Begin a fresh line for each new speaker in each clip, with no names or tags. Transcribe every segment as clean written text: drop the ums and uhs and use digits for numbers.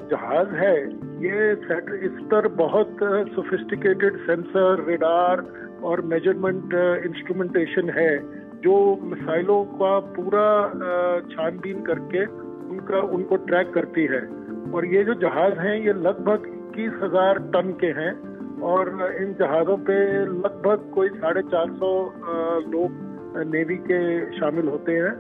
जहाज है ये इस पर बहुत सोफिस्टिकेटेड सेंसर, रेडार और मेजरमेंट इंस्ट्रूमेंटेशन है जो मिसाइलों का पूरा छानबीन करके उनको ट्रैक करती है। और ये जो जहाज हैं ये लगभग 21,000 टन के हैं और इन जहाज़ों पे लगभग कोई 450 लोग नेवी के शामिल होते हैं।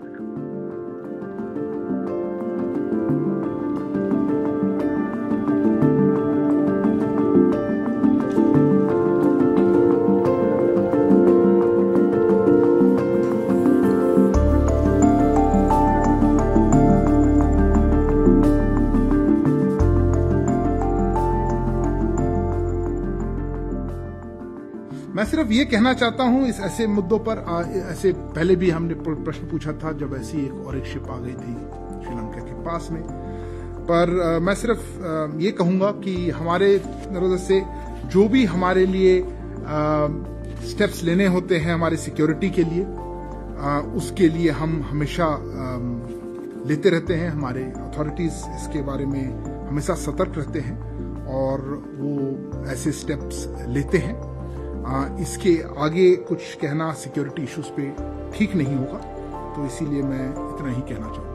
मैं सिर्फ ये कहना चाहता हूं इस ऐसे मुद्दों पर, ऐसे पहले भी हमने प्रश्न पूछा था जब ऐसी एक शिप आ गई थी श्रीलंका के पास में, पर मैं सिर्फ ये कहूंगा कि हमारे नरोदा से जो भी हमारे लिए स्टेप्स लेने होते हैं हमारे सिक्योरिटी के लिए, उसके लिए हम हमेशा लेते रहते हैं। हमारे अथॉरिटीज इसके बारे में हमेशा सतर्क रहते हैं और वो ऐसे स्टेप्स लेते हैं। इसके आगे कुछ कहना सिक्योरिटी इश्यूज पे ठीक नहीं होगा, तो इसीलिए मैं इतना ही कहना चाहूँगा।